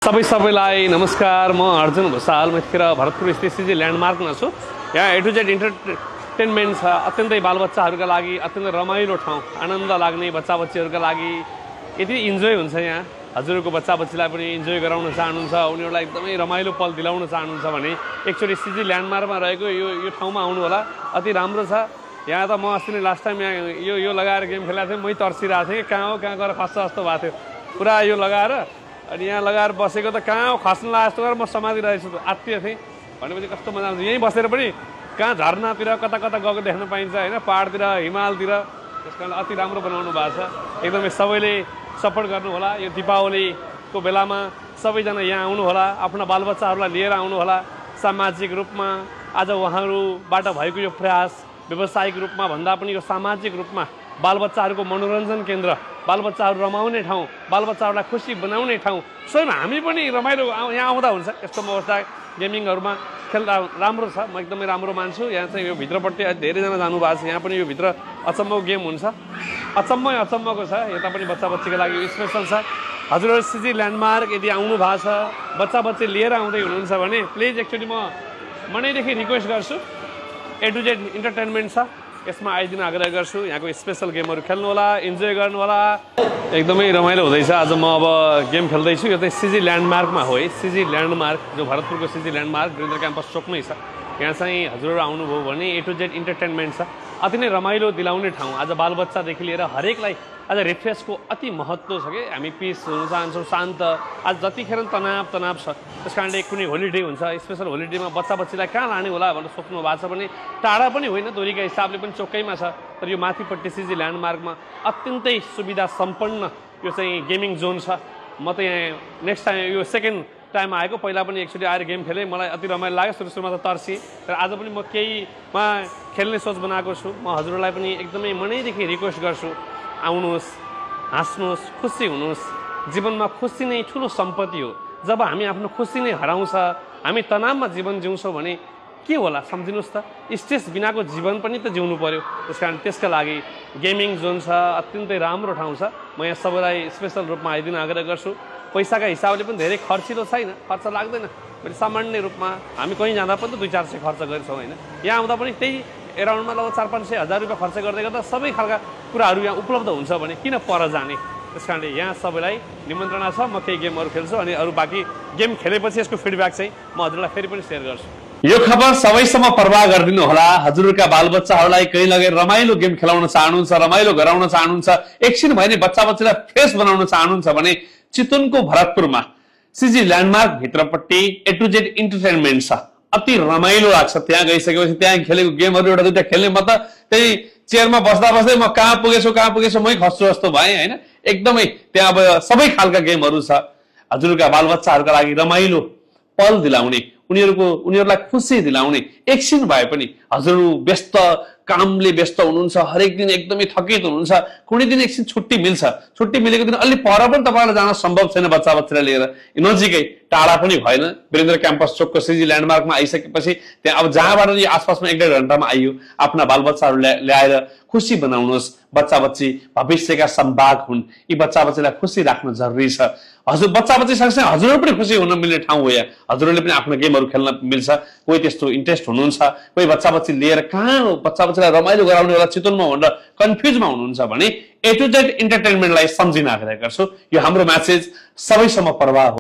सबैलाई नमस्कार। म अर्जुन भुसाल मथिर भरतपुर स्थित सिजी ल्यान्डमार्कमा छु। यहाँ ए टु जेड इन्टरटेनमेन्ट छ। अत्यन्तै बालबच्चाहरूका लागि अत्यन्तै रमाइलो ठाउँ, आनन्द लाग्ने बच्चाबच्चीहरूका लागि यति इन्जोय हुन्छ। यहाँ हजुरको बच्चाबच्चीलाई पनि इन्जोय गराउन चाहनुहुन्छ, उनीहरूलाई एकदमै रमाइलो पल दिलाउन चाहनुहुन्छ भने एकचोटि सिजी ल्यान्डमार्कमा रहेको यो ठाउँमा आउनु होला। अति राम्रो छ। यहाँ त म अस्ति नै लास्ट टाइम यहाँ यो लगाएर गेम खेलेको थिएँ। मै तर्सिरहेको थिएँ कि कहाँ हो कहाँ गएर खस्छ जस्तो भएको थियो। पुरा यो लगाएर अनि यहाँ लगाएर बसेको त कहाँ खस्नु लाग्यो जस्तो गरेर म समातिरहेको छु। आत्तियो थिएँ भनेपछि कस्तो मजा आउँछ। यहीँ बसेर पनि कहाँ झरनातिर कता कता गएको देख्न पाइन्छ होइन, पहाडतिर हिमालतिर। त्यस कारण अति राम्रो बनाउनु भएको छ। एकदमै सबैले सपोर्ट गर्नु होला। यो दीपावलीको बेलामा सबैजना यहाँ आउनु होला, आफ्ना बालबच्चाहरूलाई लिएर आउनु होला। सामाजिक रूपमा आज उहाँहरूबाट भएको यो प्रयास व्यावसायिक रूपमा भन्दा पनि यो सामाजिक रूपमा बालबच्चाहरूको मनोरञ्जन केन्द्र, बालबच्चाहरू रमाउने ठाउँ, बालबच्चाहरूलाई खुसी बनाउने ठाउँ। स्वयं हामी पनि रमाइलो यहाँ आउँदा हुन्छ। यस्तो अवस्था गेमिङहरूमा खेल्दा राम्रो छ। म एकदमै राम्रो मान्छु। यहाँ चाहिँ यो भित्रपट्टि धेरैजना जानुभएको छ। यहाँ पनि यो भित्र अचम्मको गेम हुन्छ। अचम्मको छ। यता पनि बच्चाबच्चीको लागि स्पेसल छ। हजुरहरू सिजी ल्यान्डमार्क यदि आउनु भएको छ, बच्चाबच्ची लिएर आउँदै हुनुहुन्छ भने प्लिज एकचोटि म मनैदेखि रिक्वेस्ट गर्छु। ए टु जेड इन्टरटेनमेन्ट छ, यसमा आइदिन आग्रह गर्छु। यहाँको स्पेसल गेमहरू खेल्नु होला, इन्जोय गर्नु होला। एकदमै रमाइलो हुँदैछ। आज म अब गेम खेल्दैछु। यो चाहिँ सिजी ल्यान्डमार्कमा हो है। सिजी ल्यान्डमार्क जो भरतपुरको सिजी ल्यान्डमार्क वीरेन्द्र क्याम्पस चोकमै छ। यहाँ चाहिँ हजुरहरू आउनुभयो भने ए टु जेड इन्टरटेनमेन्ट छ। अति नै रमाइलो दिलाउने ठाउँ। आज बालबच्चादेखि लिएर हरेकलाई आज रिफ्रेसको अति महत्त्व छ कि हामी पिस हुन चाहन्छौँ, शान्त। आज जतिखेर तनाव छ। त्यस कारणले कुनै होलिडे हुन्छ, स्पेसल होलिडेमा बच्चाबच्चीलाई कहाँ लाने होला भनेर सोच्नु भएको छ भने टाढा पनि होइन, दूरीका हिसाबले पनि चोकैमा छ। तर यो माथिपट्टि सिजी ल्यान्डमार्कमा अत्यन्तै सुविधा सम्पन्न यो चाहिँ गेमिङ जोन छ। म त यहाँ नेक्स्ट टाइम यो सेकेन्ड टाइम आएको, पहिला पनि एकचोटि आएर गेम खेलेँ। मलाई अति रमाइलो लाग्यो। सुरुमा त तर्सिएँ, तर आज पनि म केहीमा खेल्ने सोच बनाएको छु। म हजुरलाई पनि एकदमै मनैदेखि रिक्वेस्ट गर्छु, आउनुहोस्, हाँस्नुहोस्, खुसी हुनुहोस्। जीवनमा खुसी नै ठुलो सम्पत्ति हो। जब हामी आफ्नो खुसी नै हराउँछ, हामी तनावमा जीवन जिउँछौँ भने के होला सम्झिनुहोस् त। स्ट्रेस बिनाको जीवन पनि त जिउनु पर्यो। त्यस कारण त्यसका लागि गेमिङ जोन छ। अत्यन्तै राम्रो ठाउँ छ। म यहाँ सबैलाई स्पेसल रूपमा आइदिन आग्रह गर्छु। पैसाका हिसाबले पनि धेरै खर्चिलो छैन, खर्च लाग्दैन। मैले सामान्य रूपमा हामी कहीँ जाँदा पनि त 200-400 खर्च गर्छौँ होइन। यहाँ आउँदा पनि त्यही एराउन्डमा लगभग 400-500 हजार रुपियाँ खर्च गर्दै गर्दा सबै खालका कुराहरू यहाँ उपलब्ध हुन्छ भने किन पर जाने। त्यस कारणले यहाँ सबैलाई निमन्त्रणा छ। म केही गेमहरू खेल्छु अनि अरू बाँकी गेम खेलेपछि यसको फिडब्याक चाहिँ म हजुरलाई फेरि पनि सेयर गर्छु। यो खबर सबैसम्म प्रवाह गरिदिनु होला। हजुरका बालबच्चाहरूलाई कहीँ लगेर रमाइलो गेम खेलाउन चाहनुहुन्छ, रमाइलो गराउन चाहनुहुन्छ, एकछिन भए नि बच्चाबच्चीलाई फ्रेस बनाउन चाहनुहुन्छ भने चितवनको भरतपुरमा सिजी ल्यान्डमार्क भित्रपट्टि ए टु जेड इन्टरटेनमेन्ट छ। अति रमाइलो लाग्छ। त्यहाँ गइसकेपछि त्यहाँ खेलेको गेमहरू एउटा दुईटा खेल्ने, म त त्यही चेयरमा बस्दा बस्दै म कहाँ पुगेछु मै खस्छु जस्तो भएँ होइन। एकदमै त्यहाँ अब सबै खालका गेमहरू छ। हजुरका बालबच्चाहरूका लागि रमाइलो पल दिलाउने, उनीहरूलाई खुसी दिलाउने। एकछिन भए पनि हजुर व्यस्त कामले व्यस्त हुनुहुन्छ, हरेक दिन एकदमै थकित हुनुहुन्छ, कुनै दिन एकछिन छुट्टी मिल्छ। छुट्टी मिलेको दिन अलि पर पनि तपाईँलाई जान सम्भव छैन बच्चाबच्चीलाई लिएर, नजिकै टाढा पनि भएन, वीरेन्द्र क्याम्पस चोकको सिजी ल्यान्डमार्कमा आइसकेपछि त्यहाँ अब जहाँबाट यो आसपासमा 1-1.5 घन्टामा आइयो। आफ्ना बालबच्चाहरू ल्याएर खुसी बनाउनुहोस्। बच्चाबच्ची भविष्यका सम्भाग हुन्। यी बच्चाबच्चीलाई खुसी राख्न जरुरी छ। हजुर बच्चाबच्ची सँगसँगै हजुरहरू पनि खुसी हुन मिल्ने ठाउँ हो यहाँ। हजुरहरूले पनि आफ्नो गेमहरू खेल्न मिल्छ। कोही त्यस्तो इन्ट्रेस्ट हुनुहुन्छ, कोही बच्चाबच्ची लिएर कहाँ बच्चाबच्चीलाई रमाइलो गराउने होला चितवनमा भनेर कन्फ्युजमा हुनुहुन्छ भने ए टु जेड इन्टरटेनमेन्टलाई सम्झिन आग्रह गर्छु। यो हाम्रो म्यासेज सबैसम्म प्रवाह हो।